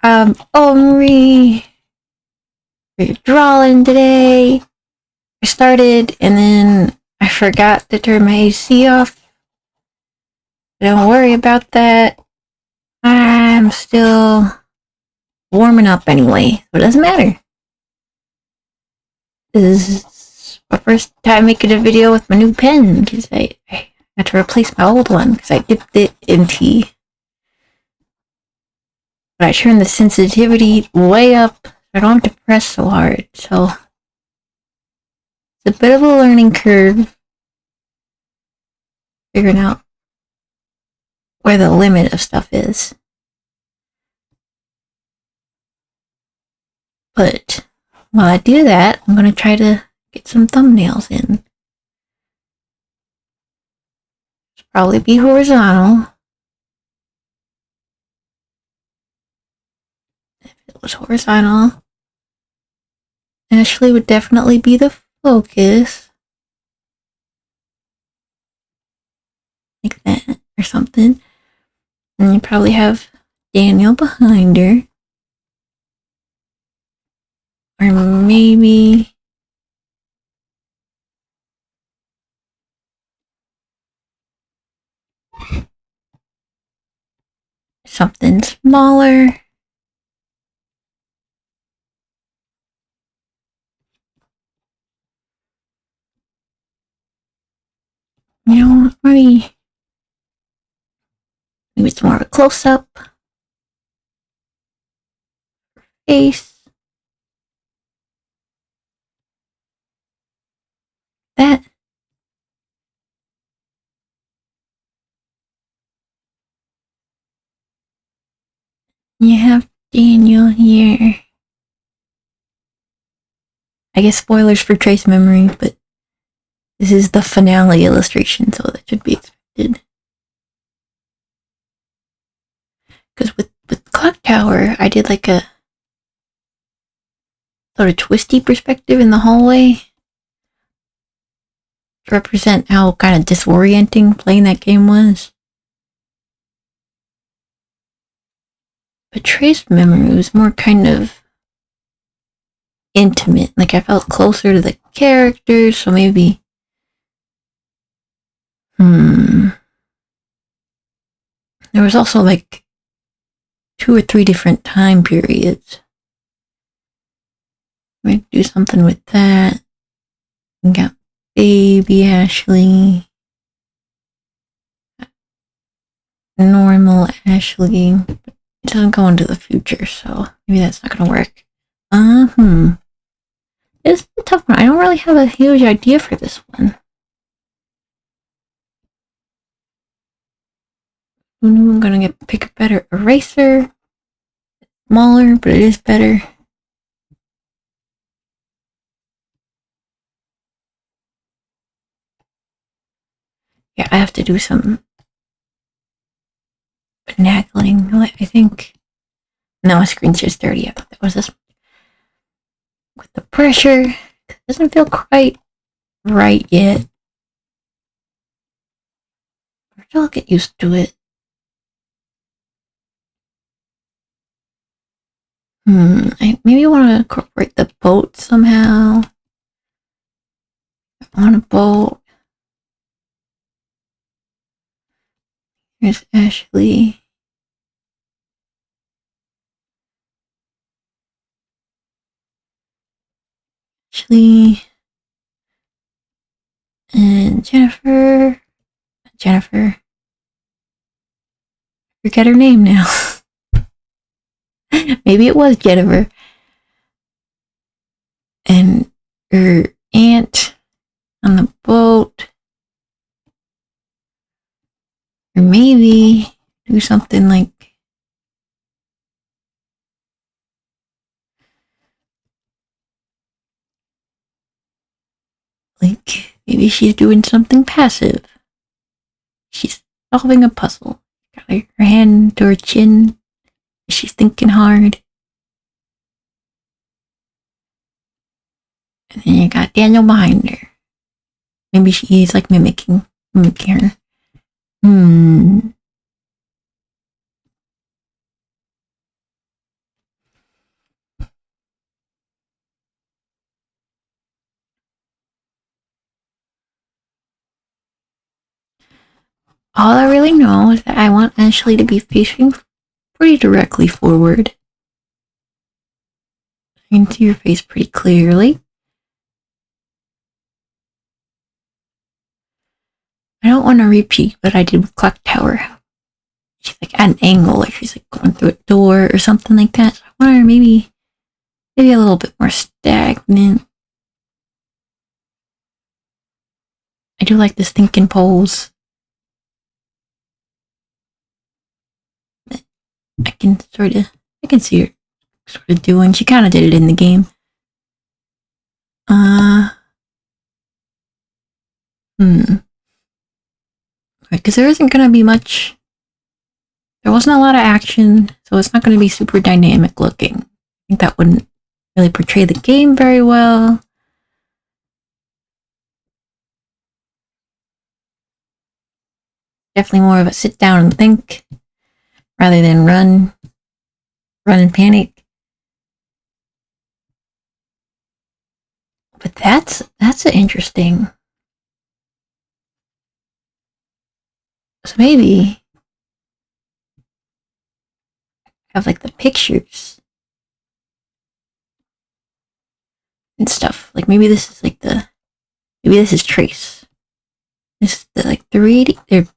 Omri. We're drawing today. I started and then I forgot to turn my AC off. Don't worry about that. I'm still warming up anyway, so it doesn't matter. This is my first time making a video with my new pen because I had to replace my old one because I dipped it in tea. But I turned the sensitivity way up so I don't have to press so hard, so it's a bit of a learning curve figuring out where the limit of stuff is. But while I do that, I'm going to try to get some thumbnails in. It'll probably be horizontal. If it was horizontal, Ashley would definitely be the focus. Like that, or something. And you probably have Daniel behind her. Or maybe something smaller. You know, maybe it's more of a close-up. Face. That. You have Daniel here. I guess spoilers for trace memory, but this is the finale illustration, so that should be expected. Because with Clock Tower, I did like a sort of twisty perspective in the hallway to represent how kind of disorienting playing that game was. But trace memory was more kind of intimate. Like I felt closer to the characters, so maybe there was also like 2 or 3 different time periods. Might do something with that. We got baby Ashley, normal Ashley. It doesn't go into the future, so maybe that's not gonna work. It's a tough one. I don't really have a huge idea for this one. I'm gonna pick a better eraser. Smaller, but it is better. Yeah, I have to do some finagling. I think. No, my screen's just dirty. I thought that was this one. With the pressure, it doesn't feel quite right yet. I'll get used to it. I maybe want to incorporate the boat somehow. I want a boat. Here's Ashley. Ashley. And Jennifer. Jennifer. Forget her name now. Maybe it was Jennifer. And her aunt on the boat. Or maybe do something like maybe she's doing something passive. She's solving a puzzle. Got her hand to her chin. She's thinking hard. And then you got Daniel behind her. Maybe she's like mimicking her. All I really know is that I want Ashley to be facing pretty directly forward. I can see your face pretty clearly. I don't want to repeat what I did with Clock Tower. She's like at an angle, like she's like going through a door or something like that. So I want her maybe a little bit more stagnant. I do like this thinking pose. I can see her sort of doing. She kind of did it in the game. Because there isn't going to be much. There wasn't a lot of action, so it's not going to be super dynamic looking. I think that wouldn't really portray the game very well. Definitely more of a sit down and think rather than run and panic. But that's interesting. So maybe have like the pictures and stuff. Like maybe this is like maybe this is Trace. This is the like 3D, the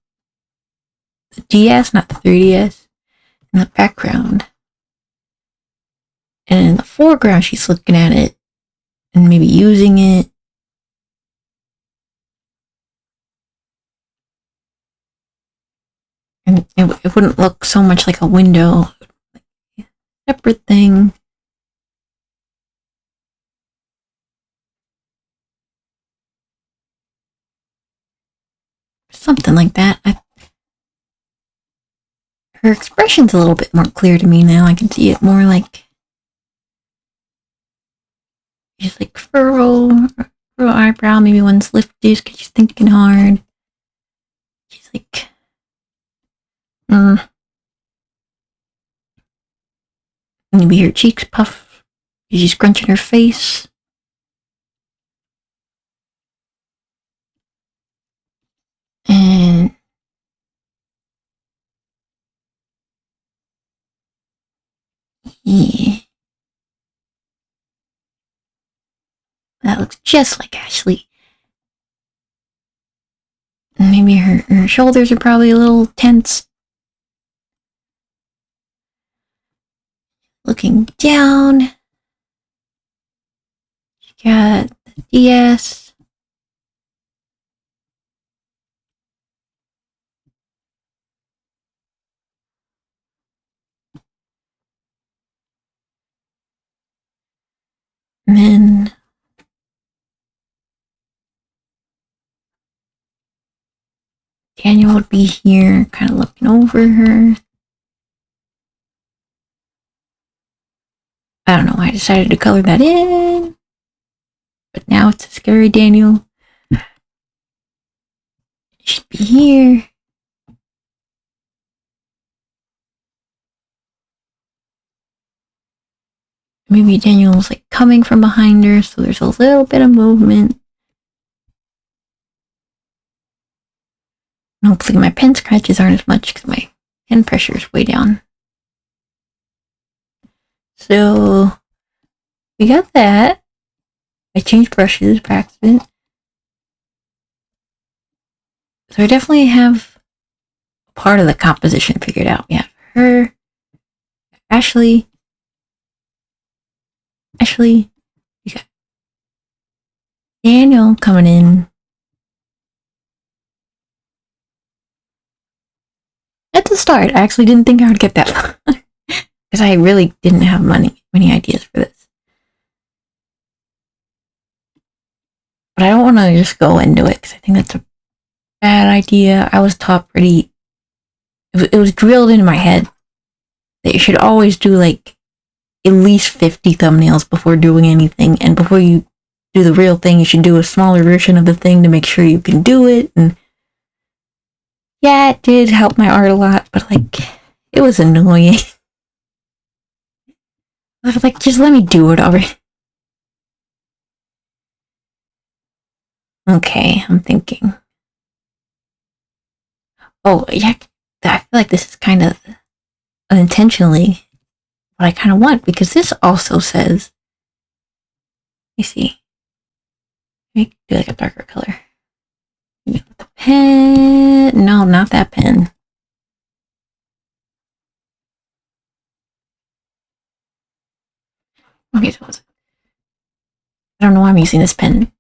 DS, not the 3DS, in the background. And in the foreground, she's looking at it and maybe using it. And it wouldn't look so much like a window. Separate thing. Something like that. Her expression's a little bit more clear to me now. I can see it more like she's like furrow eyebrow. Maybe one's lifted because she's thinking hard. She's like, maybe her cheeks puff. She's scrunching her face. And yeah, that looks just like Ashley. And maybe her shoulders are probably a little tense. Looking down. She got the DS. And then Daniel would be here, kind of looking over her. I don't know why I decided to color that in. But now it's a scary Daniel. He should be here. Maybe Daniel's like coming from behind her, so there's a little bit of movement. And hopefully my pen scratches aren't as much because my pen pressure is way down. So we got that. I changed brushes by accident. So I definitely have part of the composition figured out. We have her, Ashley, we got Daniel coming in. At the start, I actually didn't think I would get that far because I really didn't have many ideas for this. But I don't want to just go into it because I think that's a bad idea. I was taught it was drilled into my head that you should always do like at least 50 thumbnails before doing anything, and before you do the real thing, you should do a smaller version of the thing to make sure you can do it. And yeah, it did help my art a lot, but like it was annoying. I was like, just let me do it already. Okay, I'm thinking. Oh, yeah, I feel like this is kind of unintentionally what I kind of want, because this also says, let me see, let me do like a darker color. The pen, no, not that pen. Okay, so I don't know why I'm using this pen.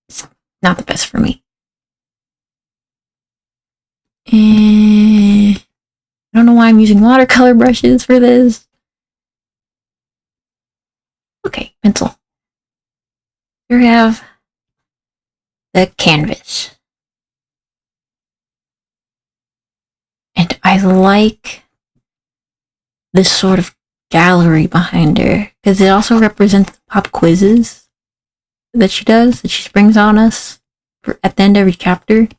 It's not the best for me. And I don't know why I'm using watercolor brushes for this. Okay, pencil. Here we have the canvas. And I like this sort of gallery behind her, because it also represents the pop quizzes that she does, that she springs on us at the end of every chapter.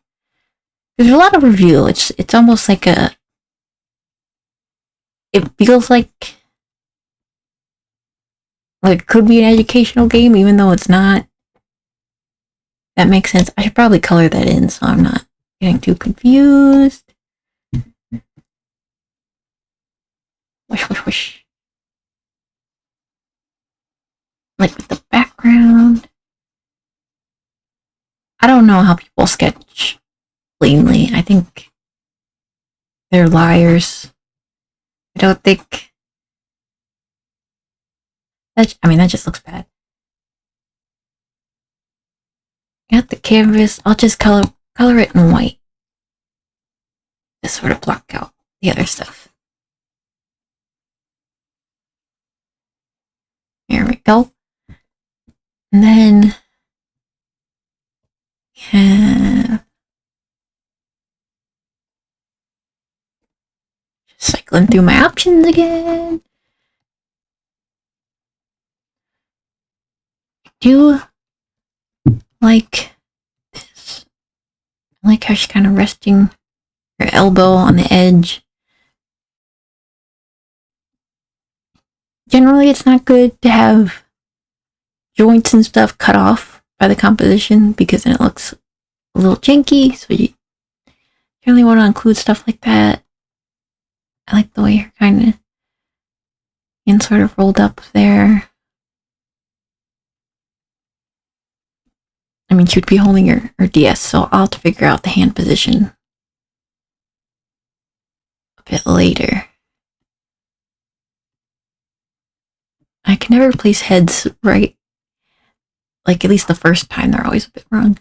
There's a lot of reveal. It's almost like it feels like it could be an educational game, even though it's not. That makes sense. I should probably color that in so I'm not getting too confused. Wish, wish, wish. Like with the background. I don't know how people sketch cleanly. I think they're liars. I don't think that, I mean, that just looks bad. Got the canvas. I'll just color it in white. Just sort of block out the other stuff. There we go. And then have just cycling through my options again. I do like this. I like how she's kind of resting her elbow on the edge. Generally, it's not good to have joints and stuff cut off by the composition, because then it looks a little janky. So you generally want to include stuff like that. I like the way her kind of and sort of rolled up there. I mean, she would be holding her DS, so I'll have to figure out the hand position a bit later. I can never place heads right. Like, at least the first time, they're always a bit wrong.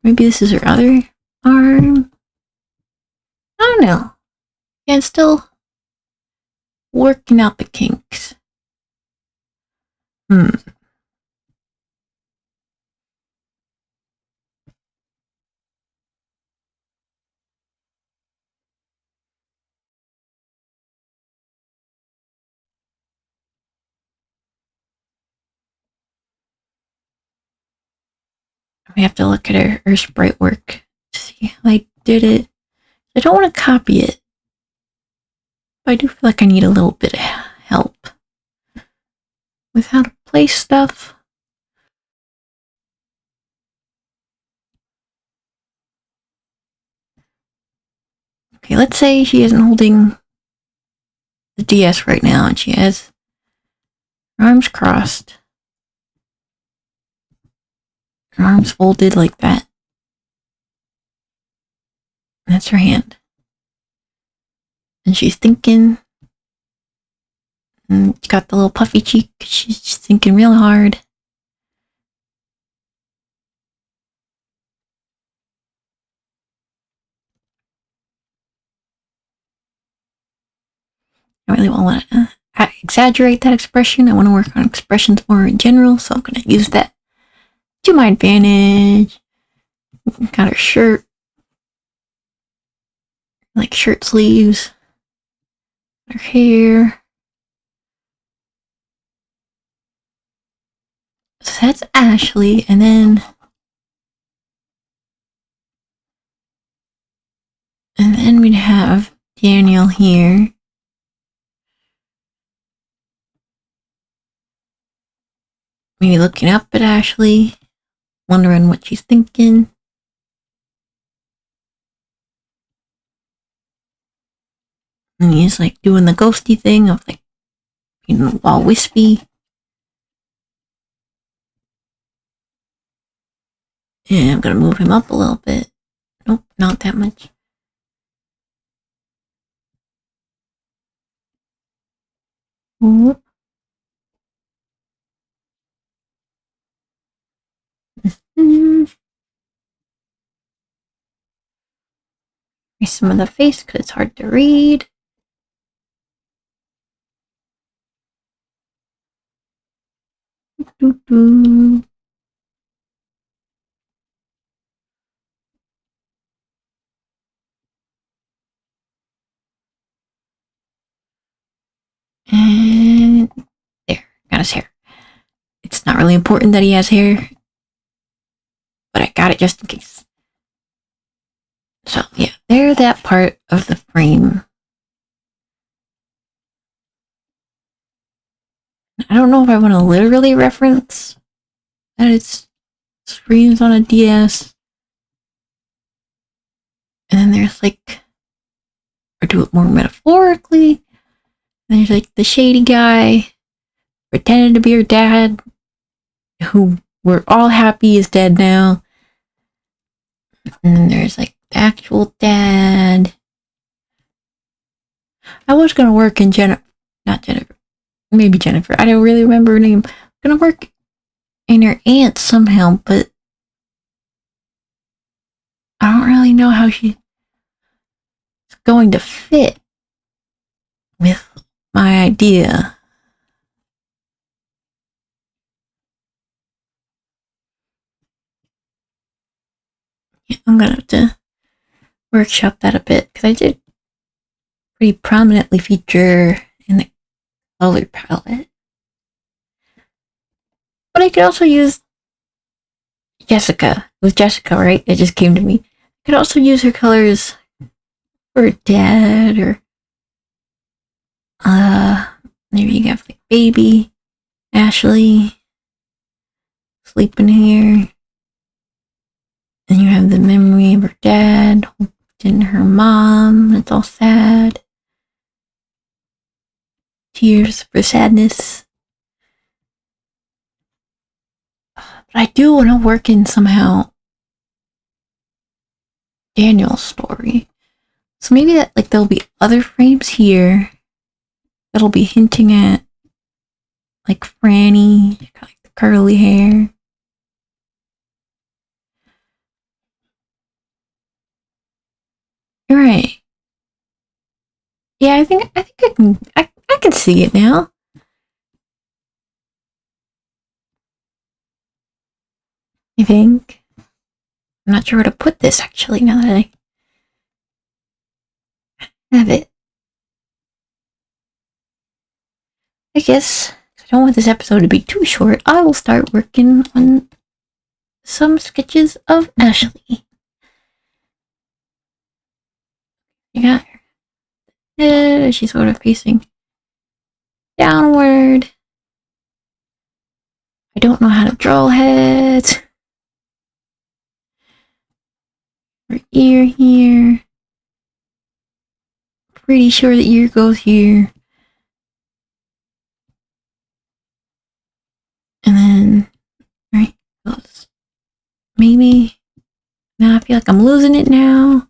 Maybe this is her other arm? I don't know. Yeah, it's still working out the kinks. We have to look at her sprite work to see how I did it. I don't want to copy it, but I do feel like I need a little bit of help with how to place stuff. Okay, let's say she isn't holding the DS right now and she has her arms crossed, her arms folded like that. That's her hand. And she's thinking, and she's got the little puffy cheek. She's thinking real hard. I really want to exaggerate that expression. I want to work on expressions more in general, so I'm going to use that to my advantage. Got her shirt, like shirt sleeves, her hair. So that's Ashley, and then we'd have Daniel here. Maybe looking up at Ashley, wondering what she's thinking. And he's like doing the ghosty thing of like being all wispy. And I'm gonna move him up a little bit. Nope, not that much. Whoop. Erase some of the face because it's hard to read. Doo-doo. And there, got his hair. It's not really important that he has hair, but I got it just in case. So yeah, there's that part of the frame. I don't know if I want to literally reference that it's screens on a DS. And then there's like, or do it more metaphorically. And there's like the shady guy pretending to be her dad, who we're all happy is dead now. And then there's like the actual dad. I was gonna work in not Jennifer, maybe Jennifer. I don't really remember her name. Gonna work in her aunt somehow, but I don't really know how she's going to fit with my idea. Yeah, I'm gonna have to workshop that a bit because I did pretty prominently feature in the color palette. But I could also use Jessica. It was Jessica, right? It just came to me. I could also use her colors for dad or maybe you have like baby Ashley sleeping here. And you have the memory of her dad and her mom. It's all sad. Tears for sadness. But I do want to work in somehow Daniel's story. So maybe that like there'll be other frames here that'll be hinting at like Franny, like the curly hair. You're right. Yeah, I can see it now. I think. I'm not sure where to put this actually now that I have it. I guess I don't want this episode to be too short. I will start working on some sketches of Ashley. You got her head. She's sort of facing downward. I don't know how to draw heads. Her ear here. Pretty sure the ear goes here. And then, right, goes. Maybe. Now I feel like I'm losing it now.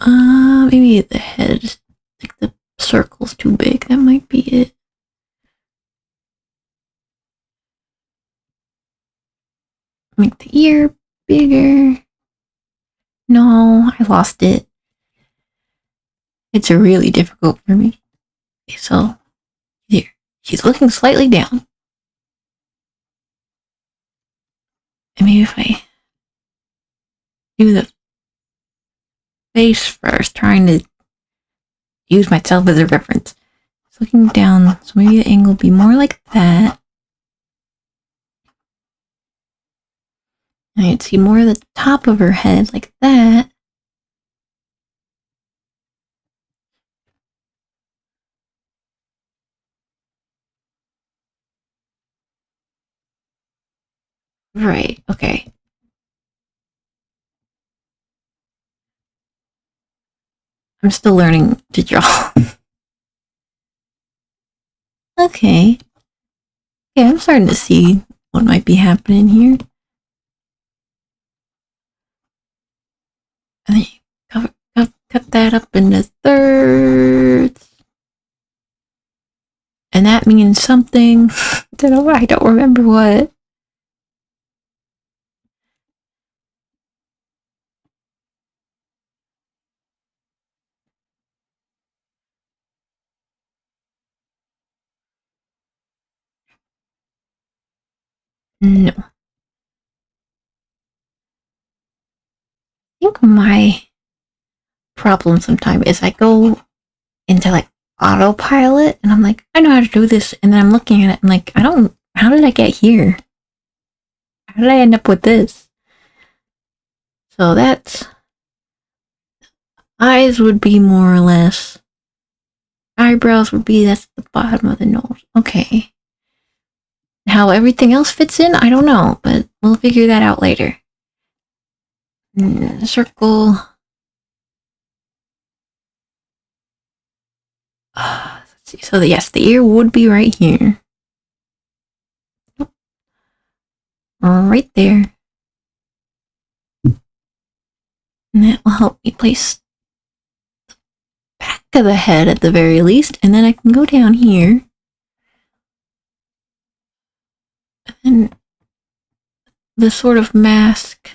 Maybe the head, like the circle's too big. That might be it. Make the ear bigger. No, I lost it. It's really difficult for me. Okay, so, here. She's looking slightly down. And maybe if I do the face first, trying to use myself as a reference. It's looking down, so maybe the angle will be more like that. And I'd see more of the top of her head like that. Right, okay. I'm still learning to draw. Okay. Yeah, I'm starting to see what might be happening here. And then you cut that up into thirds. And that means something. I don't remember what. No. I think my problem sometimes is I go into like autopilot and I'm like, I know how to do this. And then I'm looking at it and like, how did I get here? How did I end up with this? So that's, eyes would be more or less, eyebrows would be, that's the bottom of the nose. Okay. How everything else fits in, I don't know, but we'll figure that out later. Circle. Let's see. So yes, the ear would be right here. Right there. And that will help me place the back of the head at the very least. And then I can go down here. And the sort of mask.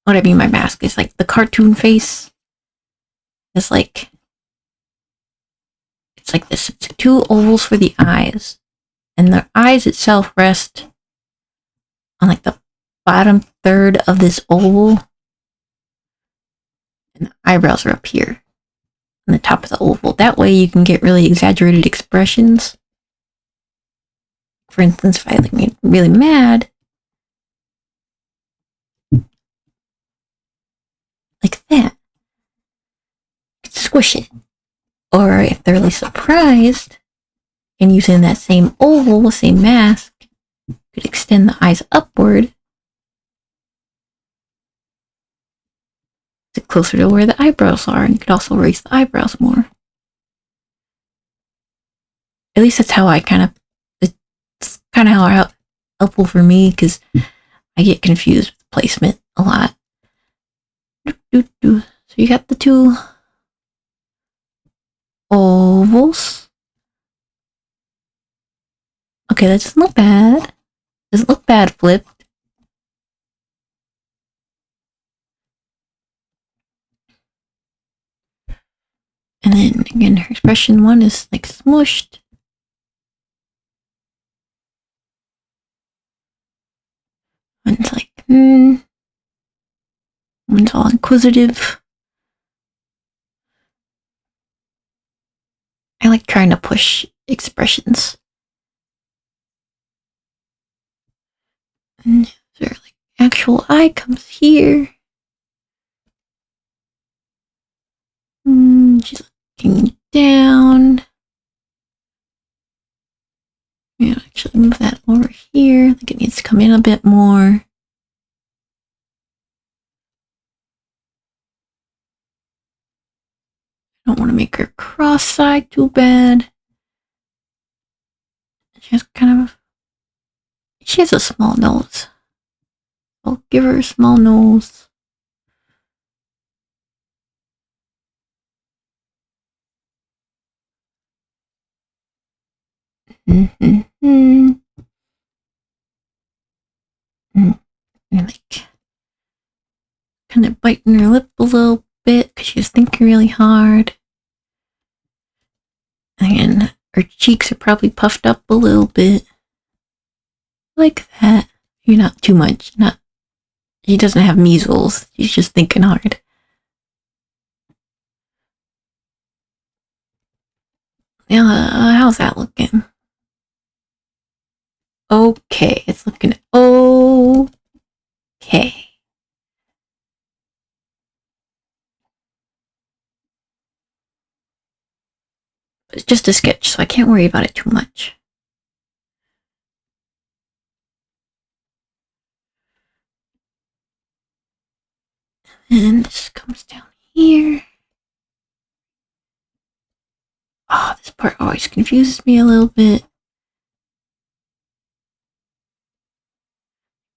What I mean by mask is like the cartoon face. It's like this. It's two ovals for the eyes. And the eyes itself rest on like the bottom third of this oval. And the eyebrows are up here on the top of the oval. That way you can get really exaggerated expressions. For instance, if I like get really mad, like that, squish it. Or if they're really surprised, and using that same oval, the same mask, you could extend the eyes upward to closer to where the eyebrows are, and you could also raise the eyebrows more. At least that's how it's kind of how helpful for me, because I get confused with placement a lot. So you got the two ovals. Okay, that doesn't look bad. Doesn't look bad flipped. And then again, her expression one is like smushed. One's like, One's all inquisitive. I like trying to push expressions. And their like actual eye comes here. She's looking down. Yeah, actually move that over here. I think it needs to come in a bit more. I don't want to make her cross-eyed too bad. She has a small nose. I'll give her a small nose. And like kind of biting her lip a little bit because she's thinking really hard. And her cheeks are probably puffed up a little bit. Like that. You're not too much. She doesn't have measles. She's just thinking hard. Yeah, how's that looking? Okay, it's looking okay. It's just a sketch, so I can't worry about it too much. And this comes down here. Oh, this part always confuses me a little bit.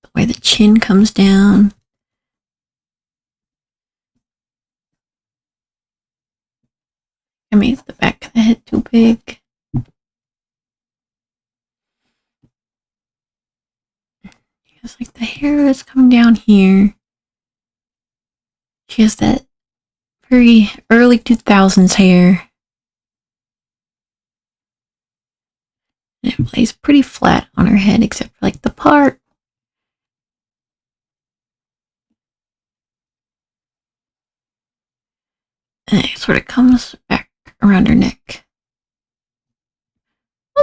The way the chin comes down. I made the back of the head too big. It's like the hair is coming down here. She has that very early 2000s hair. And it lays pretty flat on her head, except for like the part. And it sort of comes back around her neck.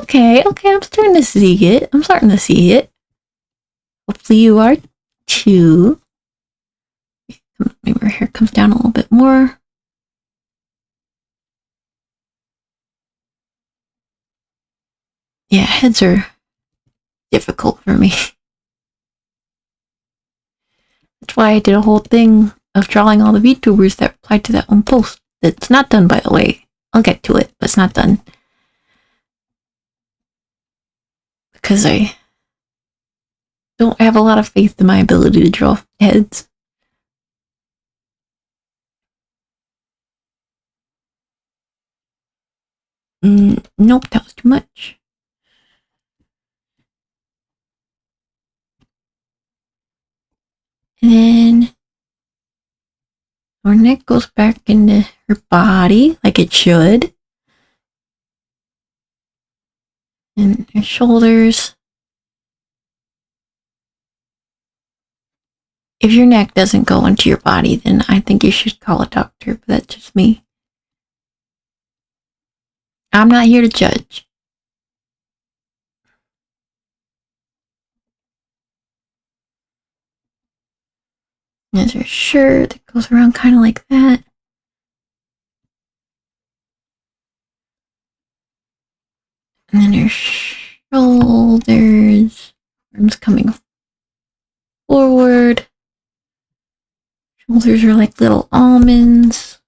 Okay, I'm starting to see it. Hopefully you are too. Maybe her hair comes down a little bit more. Yeah, heads are difficult for me. That's why I did a whole thing of drawing all the VTubers that replied to that one post. It's not done, by the way. I'll get to it, but it's not done. Because I don't have a lot of faith in my ability to draw heads. Nope, that was too much. And then her neck goes back into her body like it should. And her shoulders. If your neck doesn't go into your body, then I think you should call a doctor, but that's just me. I'm not here to judge. There's her shirt that goes around kind of like that. And then her shoulders, arms coming forward. Shoulders are like little almonds.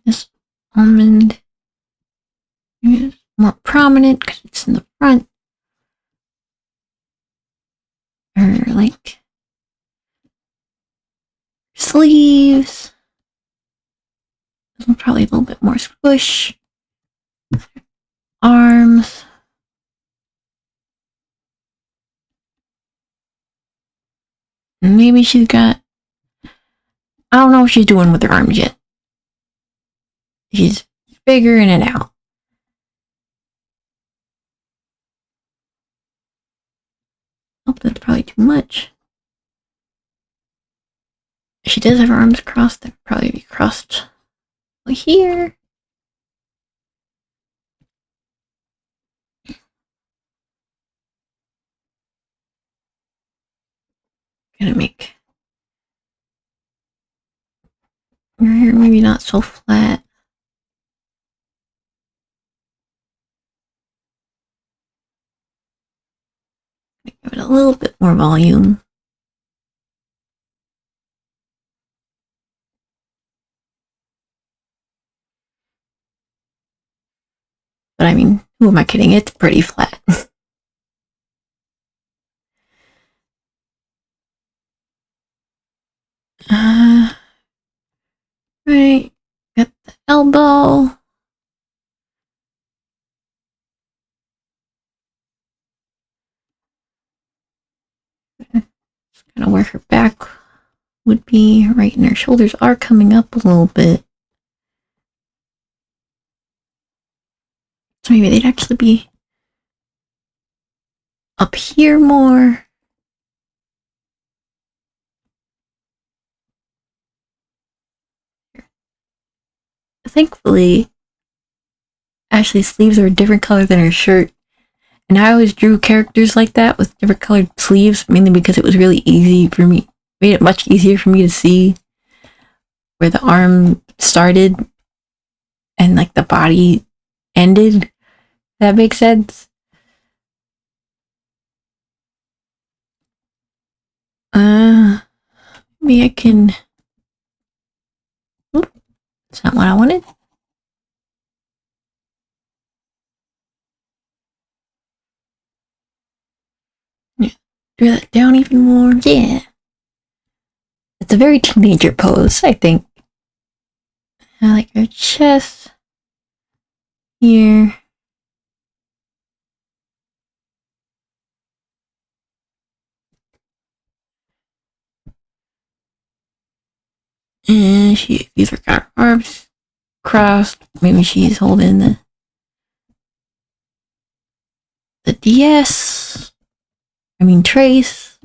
This almond is more prominent because it's in the front. Or like sleeves. Probably a little bit more squish. Arms. Maybe she's got... I don't know what she's doing with her arms yet. She's figuring it out. Oh, that's probably too much. She does have her arms crossed. That would probably be crossed here. Gonna make your hair maybe not so flat. Give it a little bit more volume. But I mean, who am I kidding? It's pretty flat. Right. Got the elbow. Just kind of where her back would be, right, and her shoulders are coming up a little bit. So maybe they'd actually be up here more. Thankfully, Ashley's sleeves are a different color than her shirt. And I always drew characters like that with different colored sleeves, mainly because it was really easy for me. Made it much easier for me to see where the arm started and like the body ended. That makes sense. Maybe I can That's not what I wanted. Yeah. Draw that down even more. Yeah. It's a very teenager pose, I think. I like her chest here. And she either got her arms crossed, maybe she's holding the DS. I mean Trace,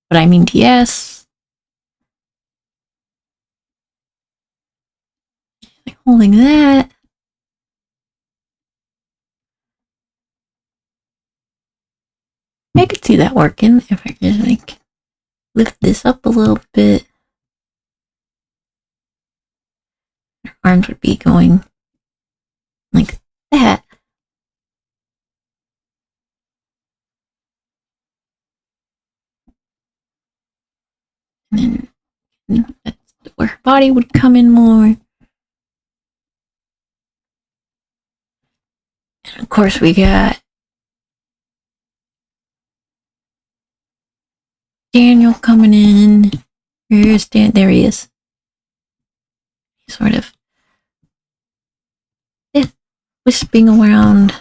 but I mean DS. Like holding that. I could see that working if I just like lift this up a little bit. Her arms would be going like that. And then that's where her body would come in more. And of course we got Daniel coming in. Where's Dan? There he is. He's sort of wisping around